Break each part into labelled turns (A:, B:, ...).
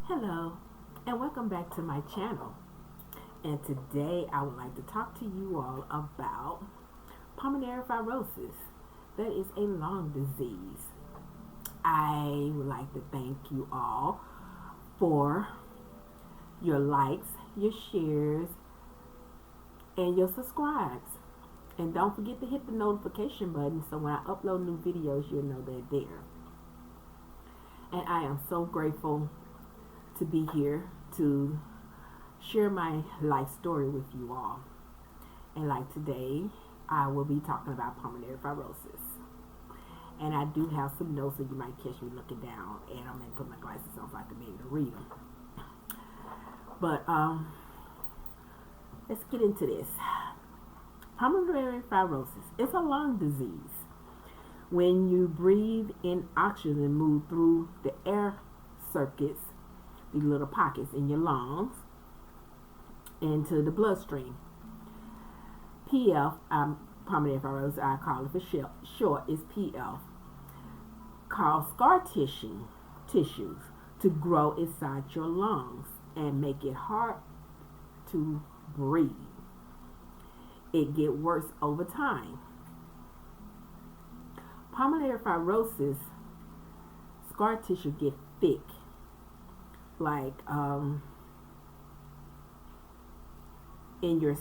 A: Hello, and welcome back to my channel. And today I would like to talk to you all about pulmonary fibrosis. That is a lung disease. I would like to thank you all for your likes, your shares, and your subscribes. And don't forget to hit the notification button so when I upload new videos, you'll know they're there. And I am so grateful to be here to share my life story with you all. And like today, I will be talking about pulmonary fibrosis. And I do have some notes, so you might catch me looking down, and I'm going to put my glasses on so I can be able to read them. But let's get into this. Pulmonary fibrosis is a lung disease. When you breathe in oxygen and move through the air circuits, these little pockets in your lungs, into the bloodstream. PF, pulmonary fibrosis, I call it for short, is PF, cause scar tissues to grow inside your lungs and make it hard to breathe. It gets worse over time. Pulmonary fibrosis, scar tissue get thick, like in your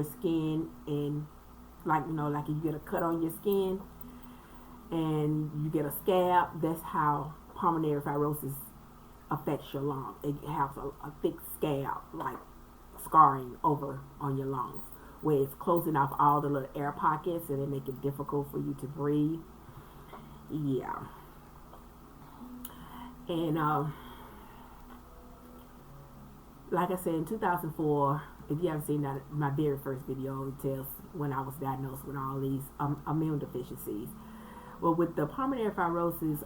A: skin, and like if you get a cut on your skin and you get a scab, that's how pulmonary fibrosis affects your lung. It has a thick scab, like scarring over on your lungs, where it's closing off all the little air pockets and it make it difficult for you to breathe. Yeah. And like I said, in 2004, if you haven't seen that, my very first video, it tells when I was diagnosed with all these immune deficiencies. Well, with the pulmonary fibrosis,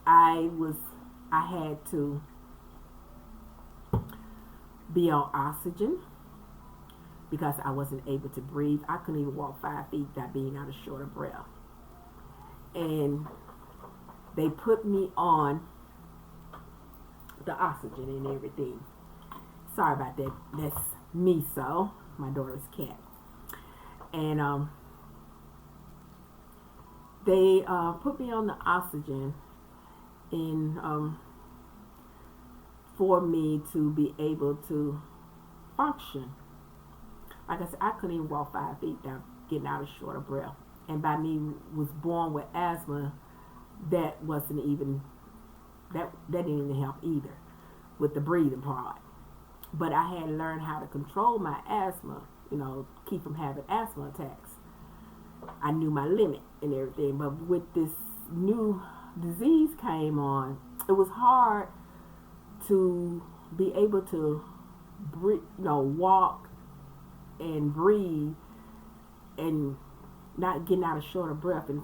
A: I had to be on oxygen because I wasn't able to breathe. I couldn't even walk 5 feet without being out of short of breath. And they put me on the oxygen and everything. Sorry about that. That's Miso, my daughter's cat. And they put me on the oxygen and for me to be able to function. Like I said, I couldn't even walk 5 feet without getting out of short of breath. And by me was born with asthma, that wasn't even that didn't even help either with the breathing part. But I had learned how to control my asthma, keep from having asthma attacks. I knew my limit and everything. But with this new disease came on, it was hard to be able to breathe, walk and breathe and not getting out of short of breath, and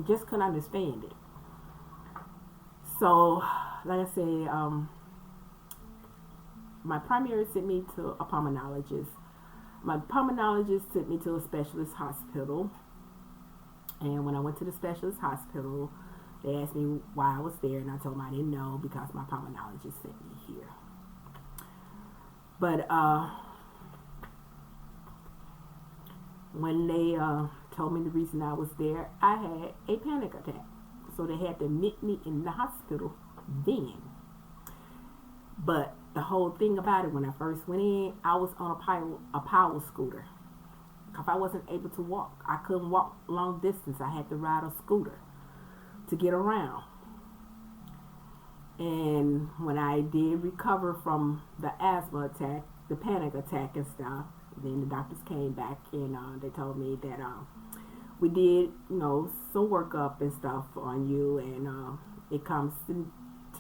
A: just couldn't understand it. So, like I said, my primary sent me to a pulmonologist. My pulmonologist sent me to a specialist hospital. And when I went to the specialist hospital, they asked me why I was there, and I told them I didn't know because my pulmonologist sent me here. But when they told me the reason I was there, I had a panic attack. So they had to admit me in the hospital then. But the whole thing about it, when I first went in, I was on a power scooter. If I wasn't able to walk, I couldn't walk long distance. I had to ride a scooter to get around. And when I did recover from the asthma attack, the panic attack and stuff, then the doctors came back and they told me that we did, some workup and stuff on you, and it comes to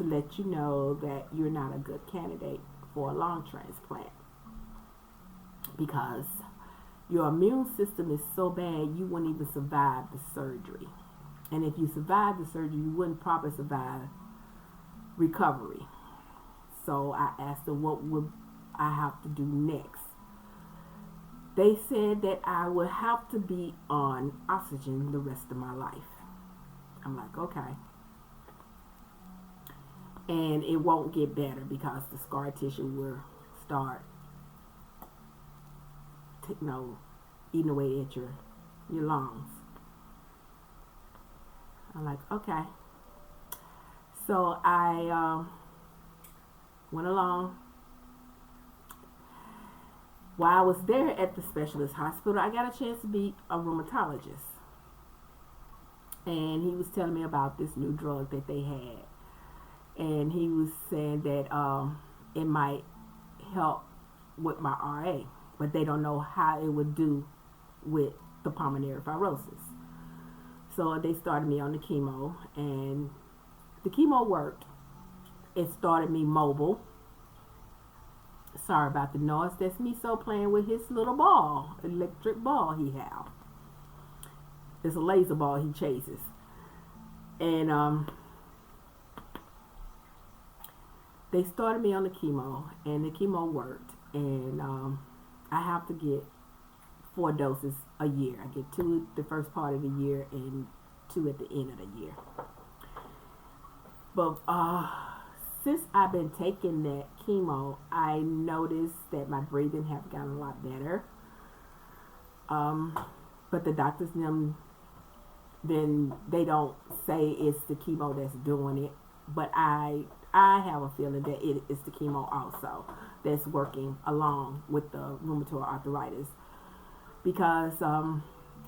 A: let you know that you're not a good candidate for a lung transplant because your immune system is so bad you wouldn't even survive the surgery. And if you survive the surgery, you wouldn't probably survive recovery. So I asked them what would I have to do next. They said that I would have to be on oxygen the rest of my life. I'm like, okay. and it won't get better because the scar tissue will start, eating away at your lungs. I'm like, okay. So I went along. While I was there at the specialist hospital, I got a chance to meet a rheumatologist. And he was telling me about this new drug that they had. And he was saying that it might help with my RA, but they don't know how it would do with the pulmonary fibrosis. So they started me on the chemo, and the chemo worked. It started me mobile. Sorry about the noise. That's me playing with his little ball, electric ball he has. It's a laser ball he chases. And they started me on the chemo, and the chemo worked. And I have to get 4 doses a year. I get 2 the first part of the year and 2 at the end of the year. But since I've been taking that chemo, I noticed that my breathing have gotten a lot better. But the doctors, then they don't say it's the chemo that's doing it. But I have a feeling that it is the chemo also that's working along with the rheumatoid arthritis. Because I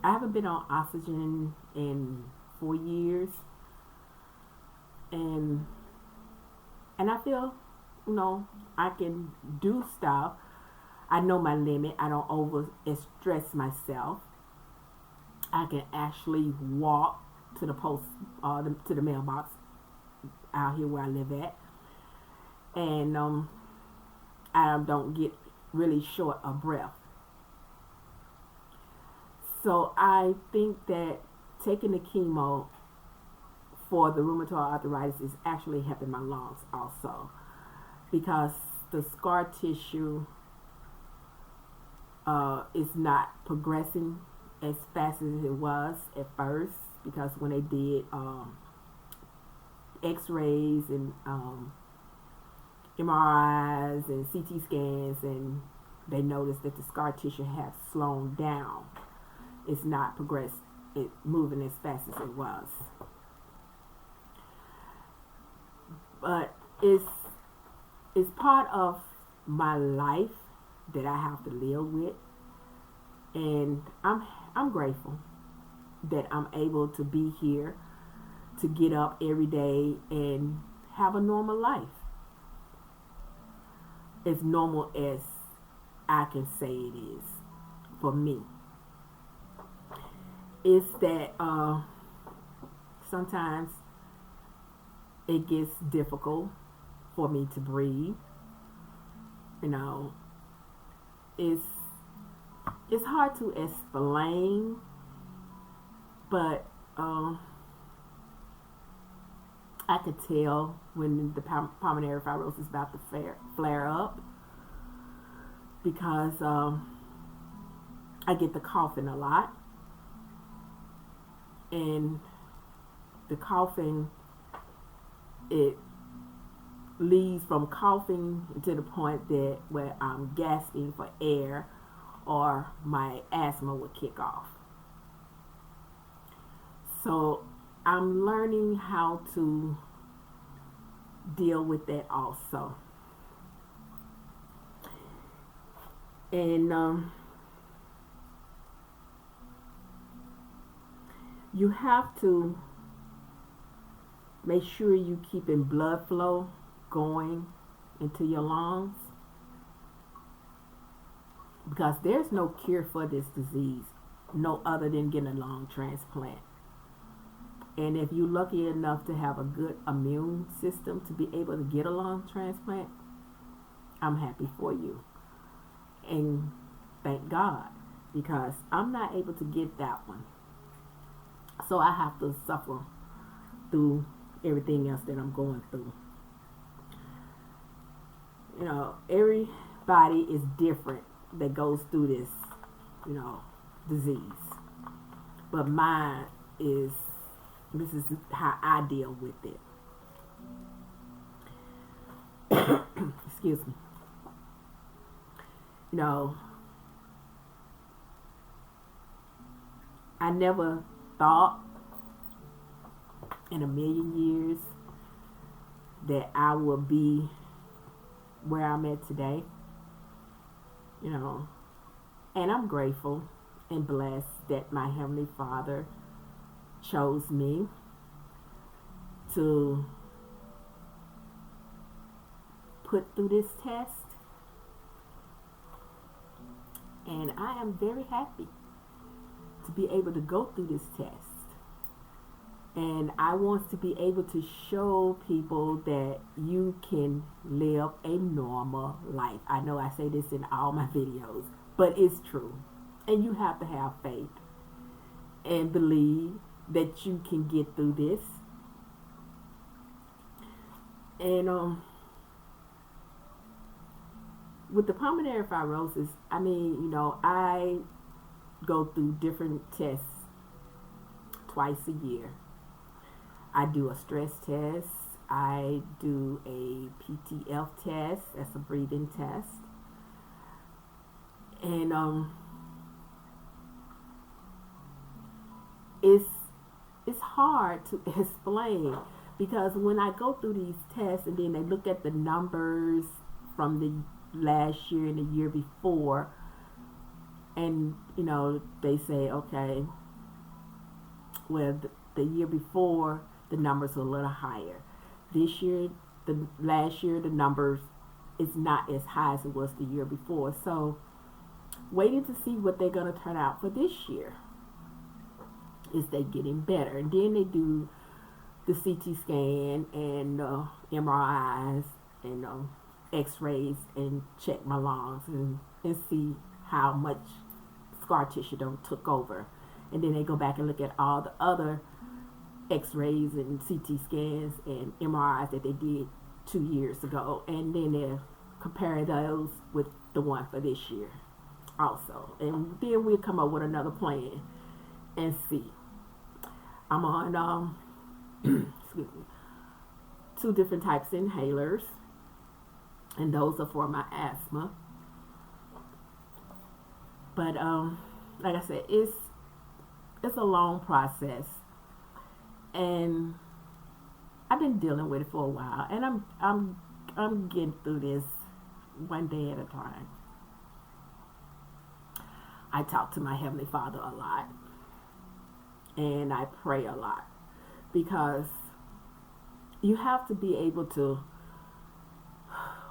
A: haven't been on oxygen in 4 years. And I feel, I can do stuff. I know my limit. I don't over stress myself. I can actually walk to the to the mailbox out here where I live at. And I don't get really short of breath. So I think that taking the chemo for the rheumatoid arthritis is actually helping my lungs also, because the scar tissue is not progressing as fast as it was at first, because when they did x-rays and MRIs and CT scans, and they noticed that the scar tissue has slowed down. It's not moving as fast as it was. But it's part of my life that I have to live with, and I'm grateful that I'm able to be here, to get up every day and have a normal life, as normal as I can say it is for me. It's that sometimes it gets difficult for me to breathe. It's hard to explain, but I could tell when the pulmonary fibrosis is about to flare up, because I get the coughing a lot, and the coughing, it leads from coughing to the point that where I'm gasping for air, or my asthma would kick off. So I'm learning how to deal with that also. And you have to make sure you keeping blood flow going into your lungs, because there's no cure for this disease, no other than getting a lung transplant. And if you're lucky enough to have a good immune system to be able to get a lung transplant, I'm happy for you. And thank God, because I'm not able to get that one. So I have to suffer through everything else that I'm going through. Everybody is different that goes through this, disease. But this is how I deal with it. excuse me, you know, I never thought in a million years that I would be where I'm at today, you know, and I'm grateful and blessed that my Heavenly Father chose me to put through this test, and I am very happy to be able to go through this test. And I want to be able to show people that you can live a normal life. I know I say this in all my videos, but it's true. And you have to have faith and believe that you can get through this. And with the pulmonary fibrosis, I mean, you know, I go through different tests twice a year. I do a stress test. I do a PTF test. That's a breathing test. And it's hard to explain, because when I go through these tests and then they look at the numbers from the last year and the year before, and you know, they say, okay, well, the year before the numbers are a little higher. This year, the last year, the numbers is not as high as it was the year before. So waiting to see what they're going to turn out for this year. Is they getting better? And then they do the CT scan and MRIs and X-rays and check my lungs and see how much scar tissue done took over. And then they go back and look at all the other X-rays and CT scans and MRIs that they did 2 years ago, and then they compare those with the one for this year also. And then we'll come up with another plan and see. I'm on excuse me, 2 different types of inhalers, and those are for my asthma. But like I said, it's a long process, and I've been dealing with it for a while, and I'm getting through this one day at a time. I talk to my Heavenly Father a lot, and I pray a lot, because you have to be able to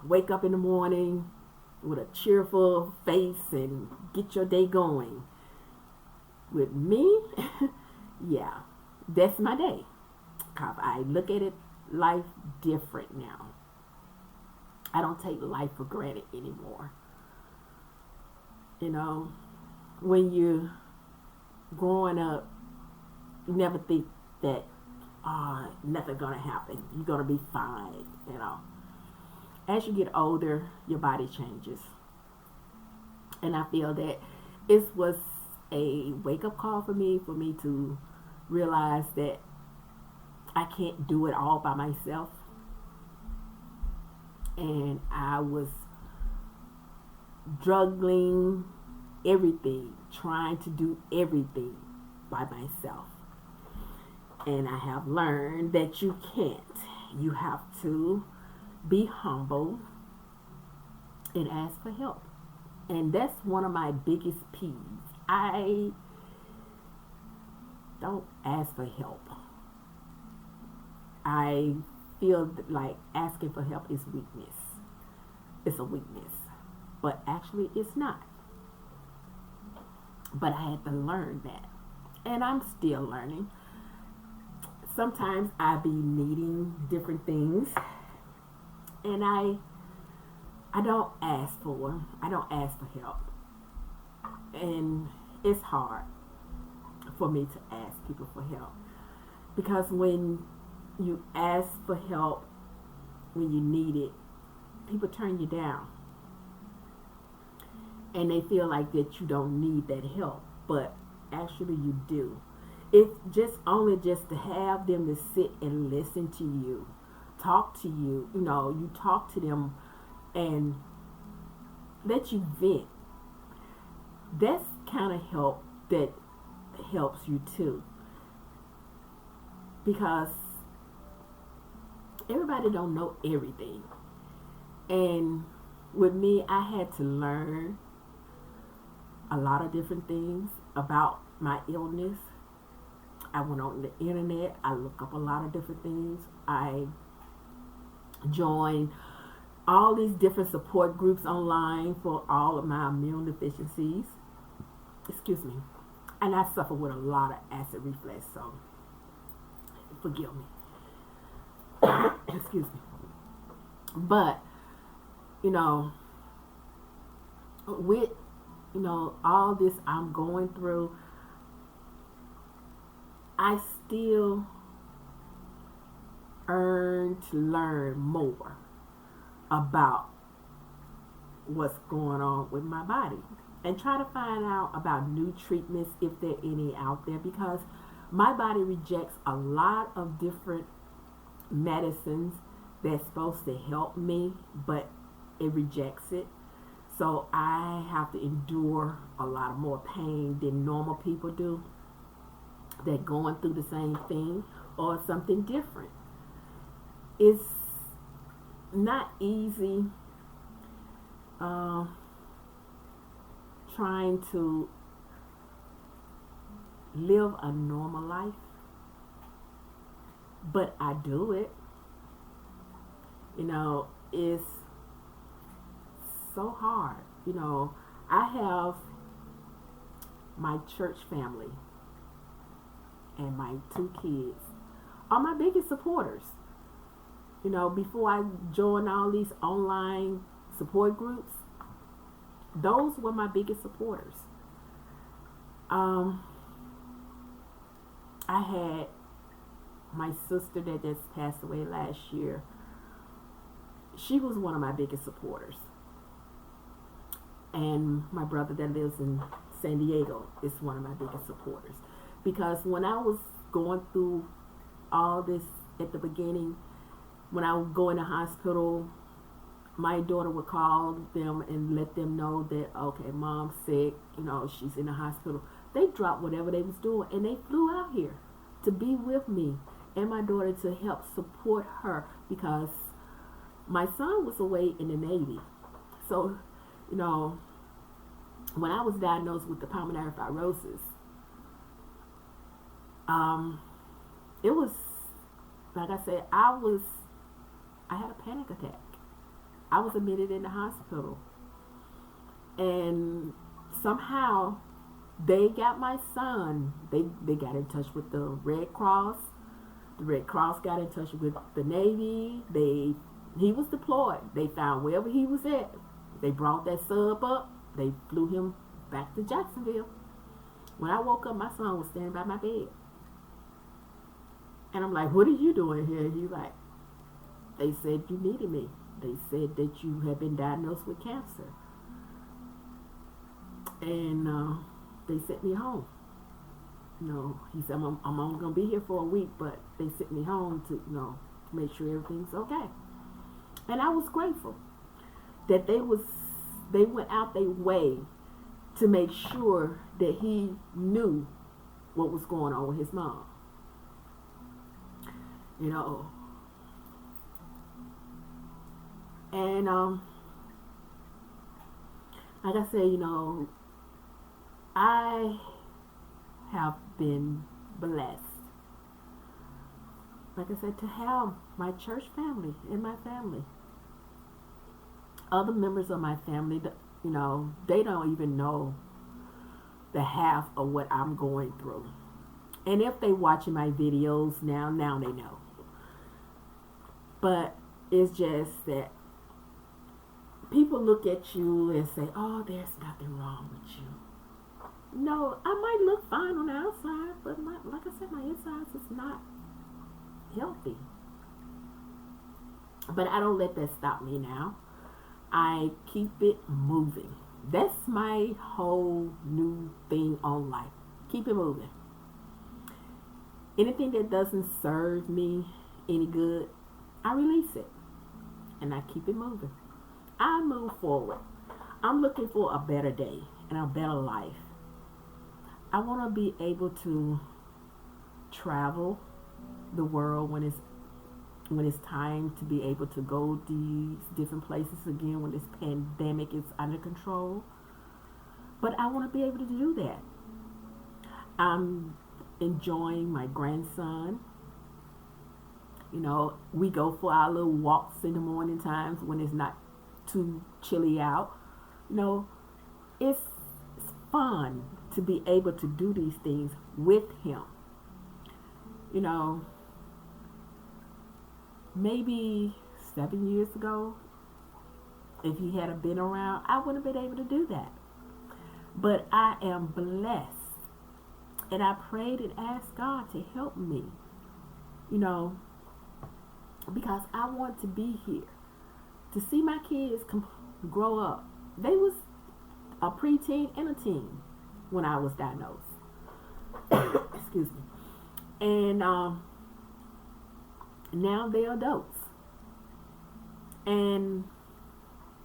A: wake up in the morning with a cheerful face and get your day going. With me, yeah, that's my day. I look at it, life different now. I don't take life for granted anymore. You know, when you're growing up, you never think that, nothing's gonna happen. You're gonna be fine, you know. As you get older, your body changes. And I feel that it was a wake-up call for me to realize that I can't do it all by myself. And I was juggling everything, trying to do everything by myself. And I have learned that you can't. You have to be humble and ask for help. And that's one of my biggest peeves. I don't ask for help. I feel like asking for help is weakness. It's a weakness. But actually it's not. But I had to learn that. And I'm still learning. Sometimes I be needing different things, and I don't ask for help. And it's hard for me to ask people for help, because when you ask for help when you need it, people turn you down, and they feel like that you don't need that help, but actually you do. It's just to have them to sit and listen to you, talk to you. You know, you talk to them and let you vent. That's kind of help that helps you too, because everybody don't know everything. And with me, I had to learn a lot of different things about my illness. I went on the internet, I looked up a lot of different things. I joined all these different support groups online for all of my immune deficiencies. Excuse me. And I suffer with a lot of acid reflux, so forgive me. Excuse me. But, with, all this I'm going through, I still earn to learn more about what's going on with my body, and try to find out about new treatments if there are any out there, because my body rejects a lot of different medicines that's supposed to help me, but it rejects it. So I have to endure a lot of more pain than normal people do. They're going through the same thing or something different. It's not easy trying to live a normal life, but I do it. It's so hard. I have my church family and my 2 kids are my biggest supporters. Before I joined all these online support groups, those were my biggest supporters. I had my sister that just passed away last year. She was one of my biggest supporters. And my brother that lives in San Diego is one of my biggest supporters. Because when I was going through all this at the beginning, when I would go in the hospital, my daughter would call them and let them know that, okay, mom's sick, she's in the hospital. They dropped whatever they was doing and they flew out here to be with me and my daughter to help support her, because my son was away in the Navy. So, when I was diagnosed with the pulmonary fibrosis, it was, like I said, I had a panic attack. I was admitted in the hospital. And somehow they got my son. They got in touch with the Red Cross. The Red Cross got in touch with the Navy. He was deployed. They found wherever he was at. They brought that sub up. They flew him back to Jacksonville. When I woke up, my son was standing by my bed. And I'm like, what are you doing here? He's like, they said you needed me. They said that you had been diagnosed with cancer. And they sent me home. He said, I'm only going to be here for a week, but they sent me home to make sure everything's okay. And I was grateful that they went out their way to make sure that he knew what was going on with his mom. And like I said, I have been blessed, like I said, to have my church family and my family. Other members of my family, they don't even know the half of what I'm going through. And if they watching my videos now they know. But it's just that people look at you and say, oh, there's nothing wrong with you. No, I might look fine on the outside, but like I said, my insides is not healthy. But I don't let that stop me now. I keep it moving. That's my whole new thing on life. Keep it moving. Anything that doesn't serve me any good, I release it. And I keep it moving. I move forward. I'm looking for a better day and a better life. I want to be able to travel the world when it's time to be able to go these different places again when this pandemic is under control. But I want to be able to do that. I'm enjoying my grandson. You know, we go for our little walks in the morning times when it's not too chilly out. You know, it's fun to be able to do these things with him. You know, maybe 7 years ago, if he had been around, I wouldn't have been able to do that. But I am blessed. And I prayed and asked God to help me. You know, because I want to be here. To see my kids grow up. They was a preteen and a teen when I was diagnosed. Excuse me. And now they're adults. And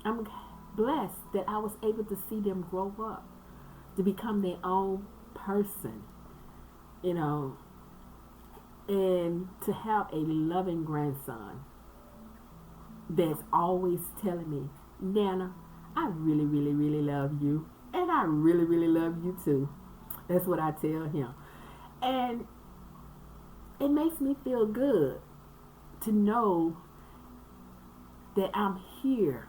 A: I'm blessed that I was able to see them grow up, to become their own person, you know, and to have a loving grandson that's always telling me, Nana, I really, really, really love you. And I really, really love you too. That's what I tell him. And it makes me feel good to know that I'm here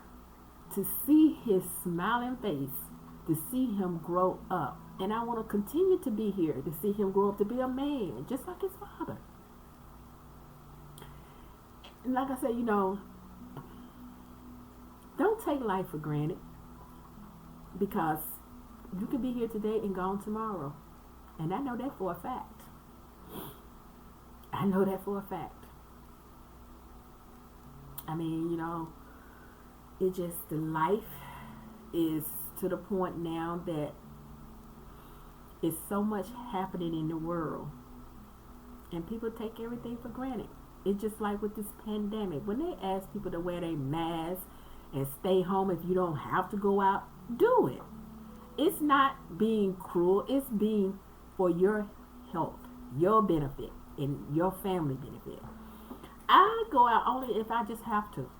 A: to see his smiling face, to see him grow up. And I want to continue to be here to see him grow up to be a man, just like his father. And like I said, you know, don't take life for granted, because you could be here today and gone tomorrow. And I know that for a fact. I know that for a fact. I mean, you know, it just, the life is to the point now that it's so much happening in the world. And people take everything for granted. It's just like with this pandemic. When they ask people to wear their masks and stay home if you don't have to go out, do it. It's not being cruel. It's being for your health, your benefit, and your family benefit. I go out only if I just have to,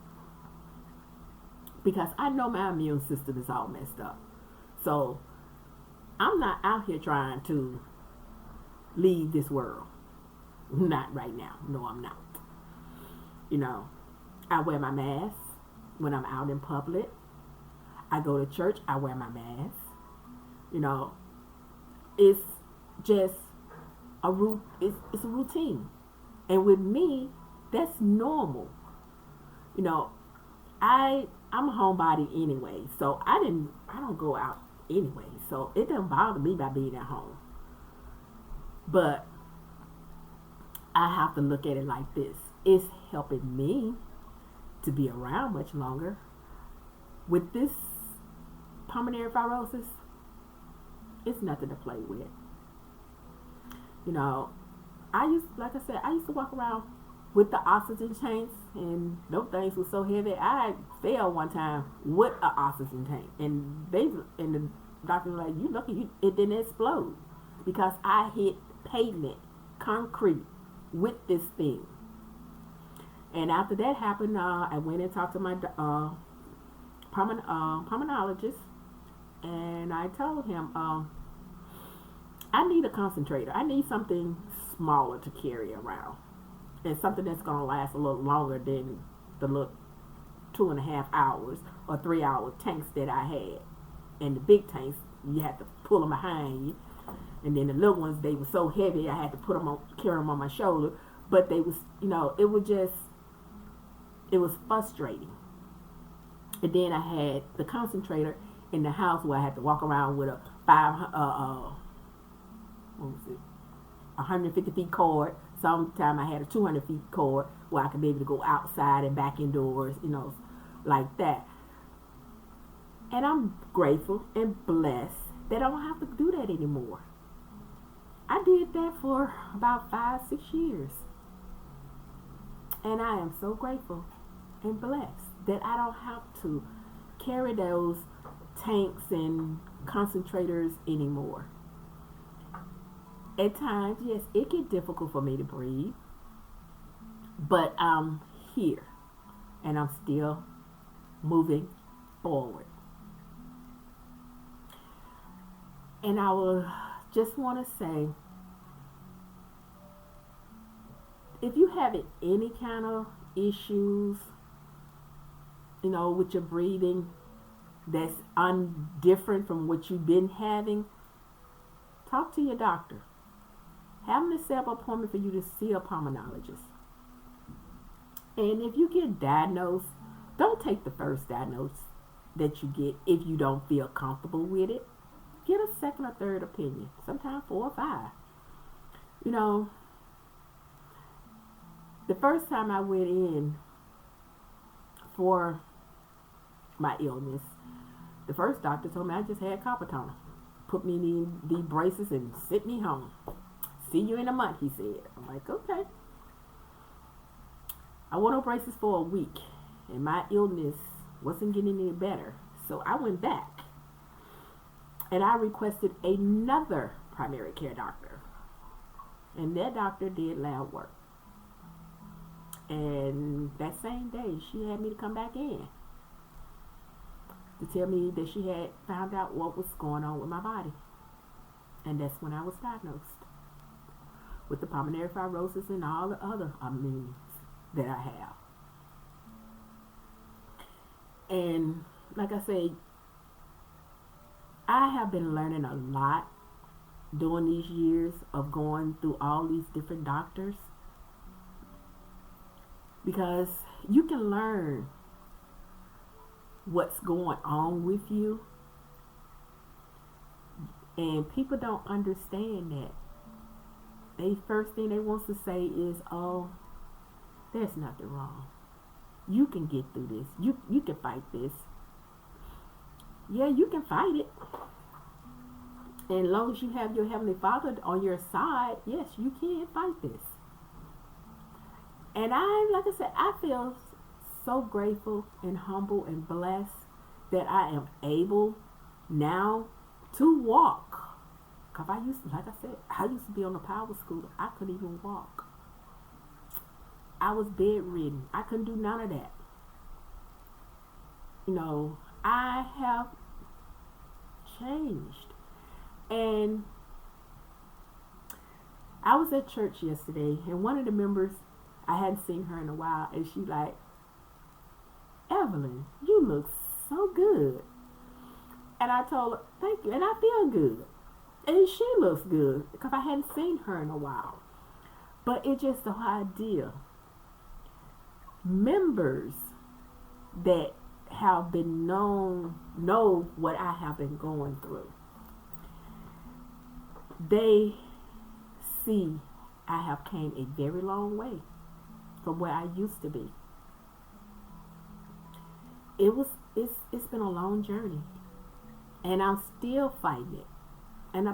A: because I know my immune system is all messed up. So I'm not out here trying to leave this world. Not right now. No, I'm not. You know, I wear my mask when I'm out in public. I go to church, I wear my mask. You know, it's just it's a routine. And with me, that's normal. You know, I'm a homebody anyway, so I don't go out anyway, so it doesn't bother me by being at home. But I have to look at it like this. It's helping me to be around much longer. With this pulmonary fibrosis, it's nothing to play with. You know, I used to walk around with the oxygen tanks, and those things were so heavy. I fell one time with an oxygen tank, and the doctor was like, "You lucky it didn't explode," because I hit pavement, concrete, with this thing. And after that happened, I went and talked to my pulmonologist, and I told him, I need a concentrator. I need something smaller to carry around, and something that's going to last a little longer than the little 2.5 hours or 3 hour tanks that I had. And the big tanks, you had to pull them behind you. And then the little ones, they were so heavy, I had to carry them on my shoulder. But they was, you know, it was frustrating. And then I had the concentrator in the house where I had to walk around with a 150 feet cord. Sometime I had a 200 feet cord where I could be able to go outside and back indoors, you know, like that. And I'm grateful and blessed that I don't have to do that anymore. I did that for about 5-6 years. And I am so grateful and blessed that I don't have to carry those tanks and concentrators anymore. At times, yes, it gets difficult for me to breathe, but I'm here and I'm still moving forward. And I will just want to say, if you have any kind of issues, with your breathing that's different from what you've been having, talk to your doctor. Have them set up an appointment for you to see a pulmonologist. And if you get diagnosed, don't take the first diagnosis that you get if you don't feel comfortable with it. Get a second or third opinion, sometimes 4 or 5. The first time I went in for my illness, the first doctor told me I just had carpal tunnel. Put me in the braces and sent me home. See you in a month, he said. I'm like, okay. I wore no braces for a week, and my illness wasn't getting any better. So I went back, and I requested another primary care doctor. And that doctor did lab work. And that same day, she had me to come back in to tell me that she had found out what was going on with my body. And that's when I was diagnosed with the pulmonary fibrosis and all the other amenities that I have. And like I said, I have been learning a lot during these years of going through all these different doctors, because you can learn what's going on with you, and people don't understand that. The first thing they want to say is, oh, there's nothing wrong. You can get through this. You can fight this. Yeah, you can fight it. And as long as you have your Heavenly Father on your side, yes, you can fight this. And like I said, I feel so grateful and humble and blessed that I am able now to walk. Because I used to be on a power scooter. I couldn't even walk. I was bedridden. I couldn't do none of that. I have changed. And I was at church yesterday, and one of the members, I hadn't seen her in a while, and she like, Evelyn, you look so good. And I told her, thank you, and I feel good. And she looks good, because I hadn't seen her in a while. But it's just the idea. Members that have been know what I have been going through. They see I have came a very long way from where I used to be. It's been a long journey, and I'm still fighting it.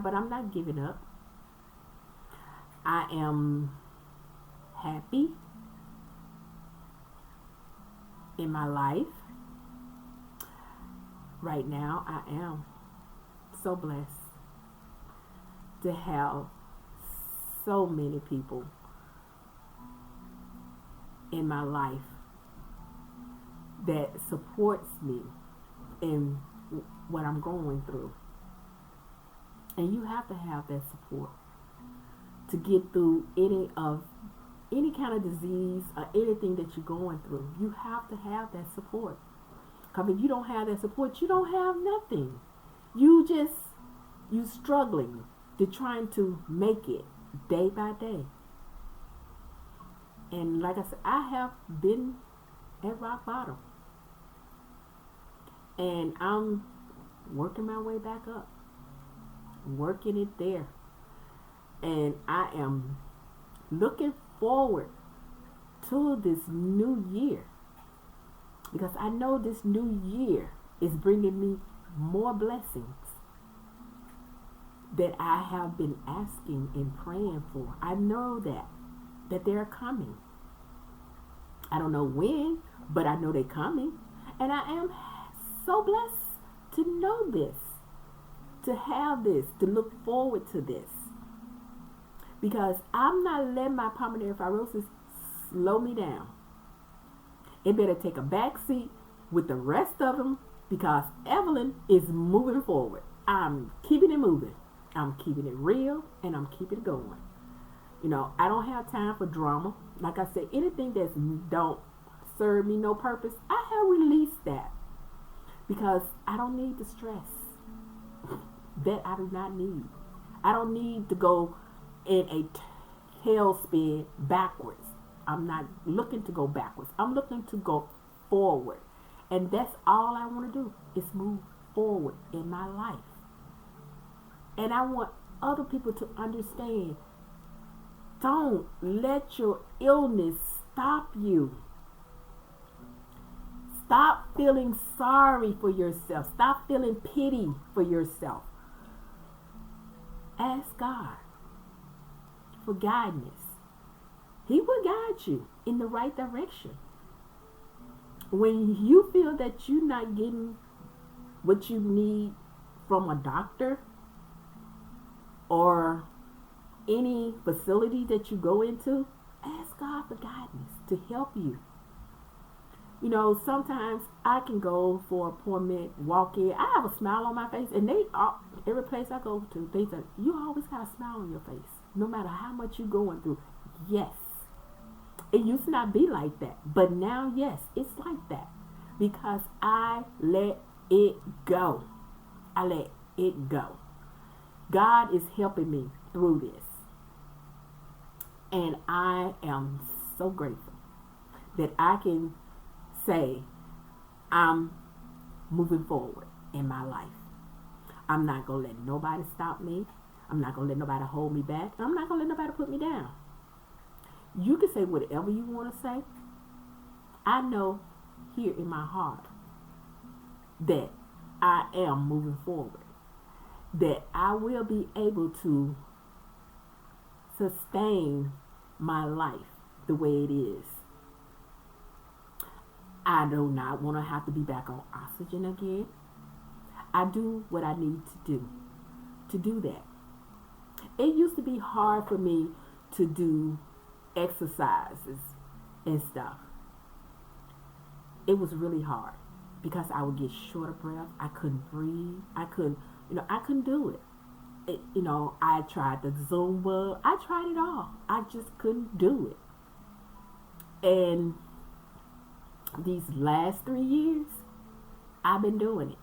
A: But I'm not giving up. I am happy in my life. Right now, I am so blessed to have so many people in my life that supports me in what I'm going through. And you have to have that support to get through any kind of disease or anything that you're going through. You have to have that support. Because if you don't have that support, you don't have nothing. You struggling to trying to make it day by day. And like I said, I have been at rock bottom. And I'm working my way back up. Working it there. And I am looking forward to this new year, because I know this new year is bringing me more blessings that I have been asking and praying for. I know that they're coming. I don't know when, but I know they're coming. And I am so so blessed to know this, to have this, to look forward to this. Because I'm not letting my pulmonary fibrosis slow me down. It better take a back seat with the rest of them, because Evelyn is moving forward. I'm keeping it moving. I'm keeping it real, and I'm keeping it going. I don't have time for drama. Like I said, anything that don't serve me no purpose, I have released that, because I don't need the stress that I do not need. I don't need to go in a tailspin backwards. I'm not looking to go backwards. I'm looking to go forward. And that's all I want to do, is move forward in my life. And I want other people to understand, don't let your illness stop you. Stop feeling sorry for yourself. Stop feeling pity for yourself. Ask God for guidance. He will guide you in the right direction. When you feel that you're not getting what you need from a doctor or any facility that you go into, ask God for guidance to help you. Sometimes I can go for an appointment, walk in, I have a smile on my face, and every place I go to, they say, you always got a smile on your face, no matter how much you're going through. Yes. It used to not be like that, but now, yes, it's like that, because I let it go. I let it go. God is helping me through this, and I am so grateful that I can say I'm moving forward in my life. I'm not going to let nobody stop me. I'm not going to let nobody hold me back. I'm not going to let nobody put me down. You can say whatever you want to say. I know here in my heart that I am moving forward, that I will be able to sustain my life the way it is. I do not want to have to be back on oxygen again. I do what I need to do that. It used to be hard for me to do exercises and stuff. It was really hard because I would get short of breath. I couldn't breathe. I couldn't do it. I tried the Zumba. I tried it all. I just couldn't do it. And these last 3 years, I've been doing it.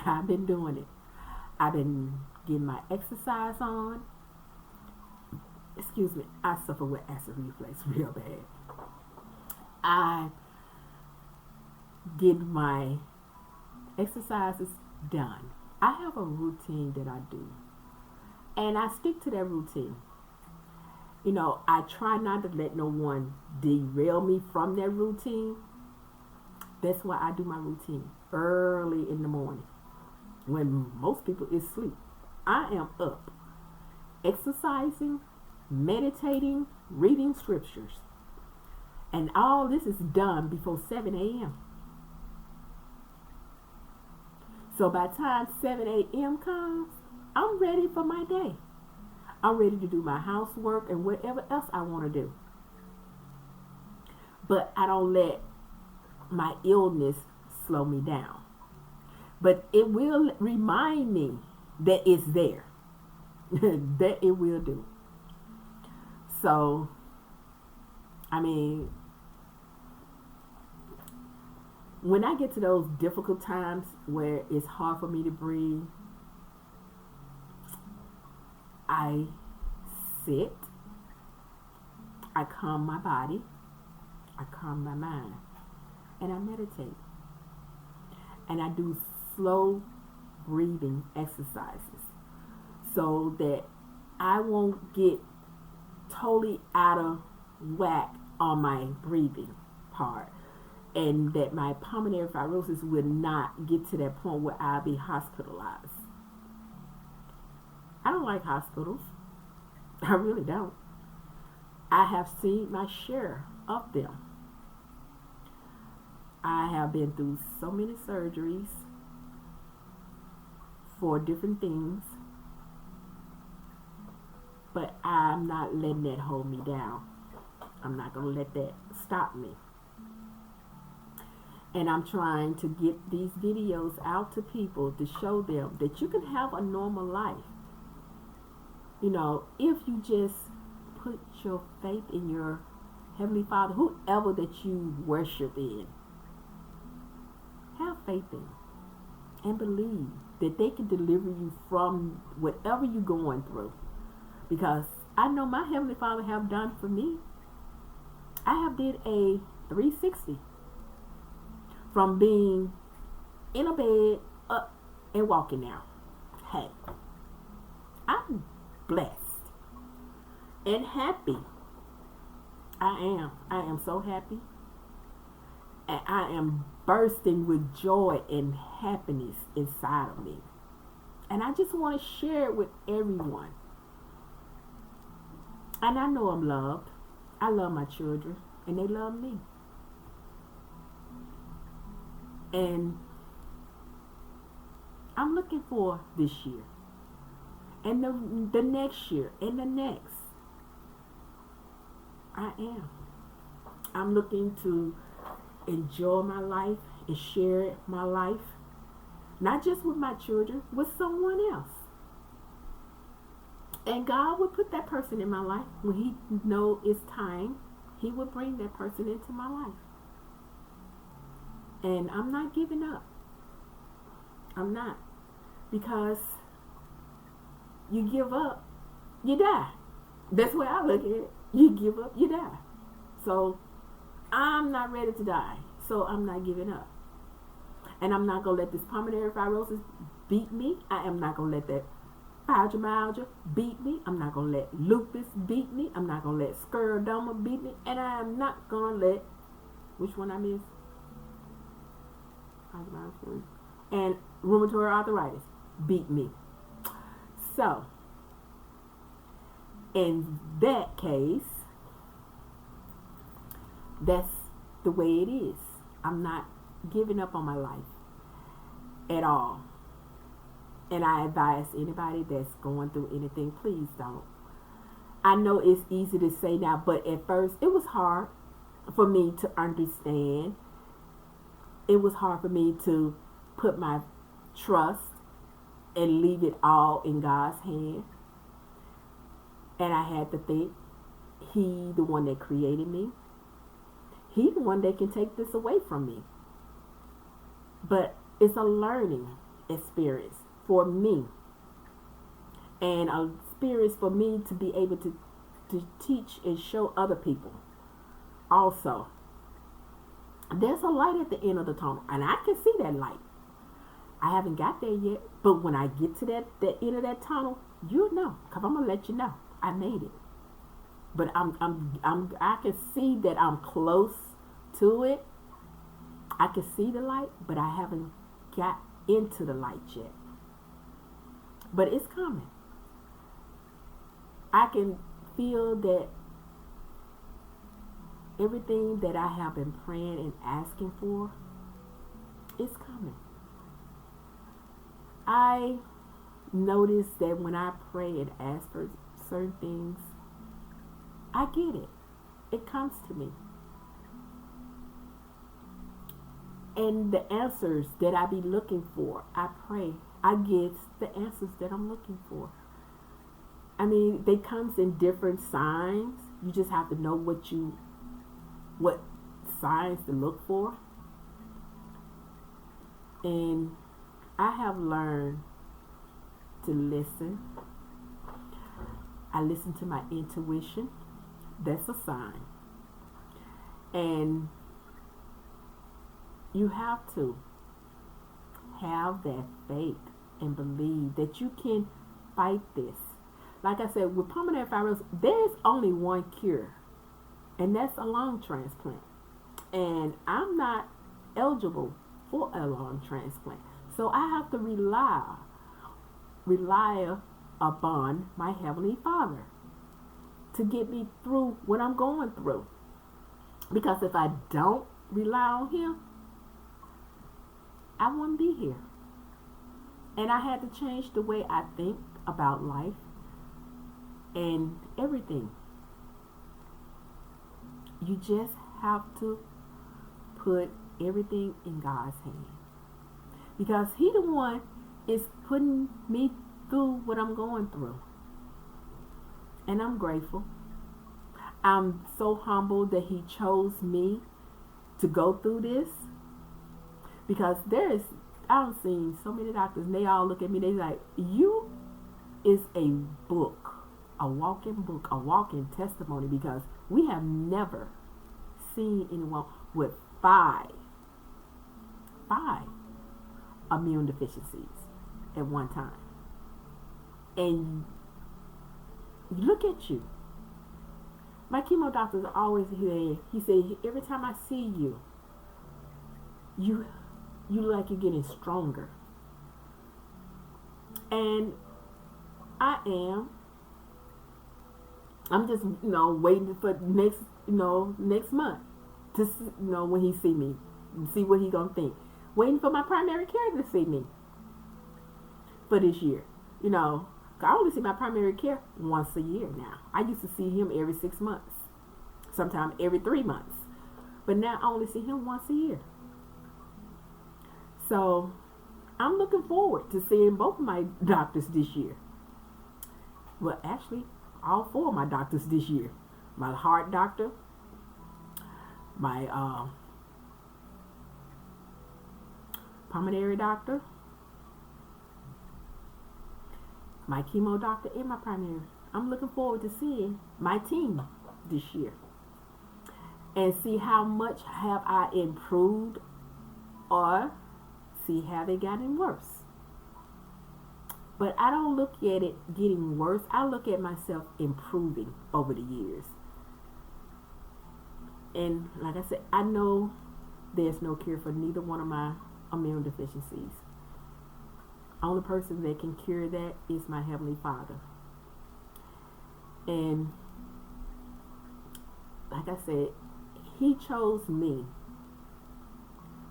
A: I've been getting my exercise on. Excuse me, I suffer with acid reflux real bad. I get my exercises done. I have a routine that I do, and I stick to that routine. I try not to let no one derail me from that routine. That's why I do my routine early in the morning when most people is asleep. I am up, exercising, meditating, reading scriptures. And all this is done before 7 a.m. So by the time 7 a.m. comes, I'm ready for my day. I'm ready to do my housework and whatever else I want to do. But I don't let my illness slow me down. But it will remind me that it's there. That it will do. So, when I get to those difficult times where it's hard for me to breathe, I sit, I calm my body, I calm my mind, and I meditate. And I do slow breathing exercises so that I won't get totally out of whack on my breathing part, and that my pulmonary fibrosis will not get to that point where I'll be hospitalized. I don't like hospitals. I really don't. I have seen my share of them. I have been through so many surgeries for different things, but I'm not letting that hold me down. I'm not going to let that stop me. And I'm trying to get these videos out to people to show them that you can have a normal life. You know, if you just put your faith in your Heavenly Father, whoever that you worship in, have faith in and believe that they can deliver you from whatever you're going through. Because I know my Heavenly Father have done for me. I have did a 360 from being in a bed up and walking now. Hey, I'm blessed and happy. I am so happy. And I am bursting with joy and happiness inside of me. And I just want to share it with everyone. And I know I'm loved. I love my children, and they love me. And I'm looking for this year, and the next year, and the next. I am. I'm looking to enjoy my life and share my life, not just with my children, with someone else. And God will put that person in my life when He know it's time. He will bring that person into my life. And I'm not giving up. I'm not. Because you give up, you die. That's where I look at it. You give up, you die. So I'm not ready to die. So I'm not giving up. And I'm not going to let this pulmonary fibrosis beat me. I am not going to let that fibromyalgia beat me. I'm not going to let lupus beat me. I'm not going to let scleroderma beat me. And I am not going to let, which one I missed? And rheumatoid arthritis beat me. So, in that case, that's the way it is. I'm not giving up on my life at all. And I advise anybody that's going through anything, please don't. I know it's easy to say now, but at first it was hard for me to understand. It was hard for me to put my trust and leave it all in God's hand. And I had to think, He the one that created me. He the one that can take this away from me. But it's a learning experience for me. And a experience for me to be able to teach and show other people. Also, there's a light at the end of the tunnel. And I can see that light. I haven't got there yet. But when I get to the end of that tunnel, you'll know. Because I'm going to let you know. I made it. But I can see that I'm close to it. I can see the light, but I haven't got into the light yet. But it's coming. I can feel that everything that I have been praying and asking for is coming. I notice that when I pray and ask for certain things, I get it. It comes to me. And the answers that I be looking for, I pray, I get the answers that I'm looking for. I mean, they comes in different signs. You just have to know what signs to look for. And I have learned to listen. I listen to my intuition. That's a sign. And you have to have that faith and believe that you can fight this. Like I said, with pulmonary fibrosis, there's only one cure, and that's a lung transplant. And I'm not eligible for a lung transplant. So I have to rely upon my Heavenly Father to get me through what I'm going through. Because if I don't rely on Him, I wouldn't be here. And I had to change the way I think about life and everything. You just have to put everything in God's hand. Because He the one is putting me through what I'm going through. And I'm grateful. I'm so humbled that He chose me to go through this. Because I've seen so many doctors and they all look at me, they like, you is a book, a walking book, a walking testimony, because we have never seen anyone with five immune deficiencies at one time. And look at you. My chemo doctors are always here. He said, every time I see you, you look like you're getting stronger. And I am. I'm just, waiting for next month to see, when he see me, see what he gonna think. Waiting for my primary care to see me for this year. I only see my primary care once a year now. I used to see him every 6 months, sometimes every 3 months. But now I only see him once a year. So I'm looking forward to seeing both of my doctors this year. Well, actually, all 4 of my doctors this year. My heart doctor, my pulmonary doctor, my chemo doctor, and my primary. I'm looking forward to seeing my team this year and see how much have I improved or see how they gotten worse. But I don't look at it getting worse. I look at myself improving over the years. And like I said, I know there's no cure for neither one of my immune deficiencies. Only person that can cure that is my Heavenly Father. And like I said, He chose me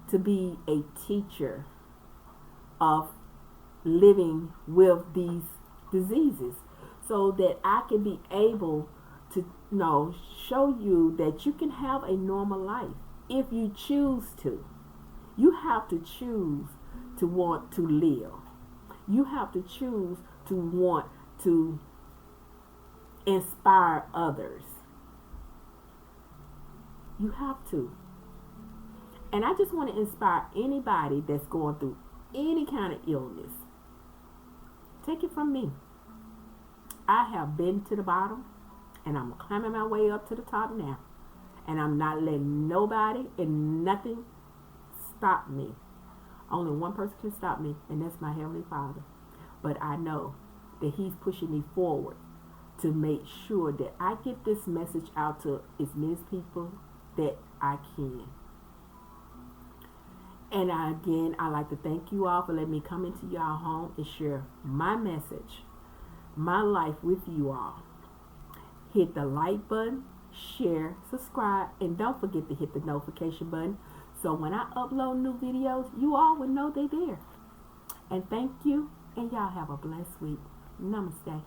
A: to be a teacher of living with these diseases, so that I can be able to show you that you can have a normal life if you choose to. You have to choose to want to live. You have to choose to want to inspire others. You have to. And I just want to inspire anybody that's going through any kind of illness. Take it from me. I have been to the bottom, and I'm climbing my way up to the top now. And I'm not letting nobody and nothing stop me. Only one person can stop me, and that's my Heavenly Father. But I know that He's pushing me forward to make sure that I get this message out to as many people that I can. And I'd like to thank you all for letting me come into y'all home and share my message, my life with you all. Hit the like button, share, subscribe, and don't forget to hit the notification button, so when I upload new videos, you all will know they're there. And thank you, and y'all have a blessed week. Namaste.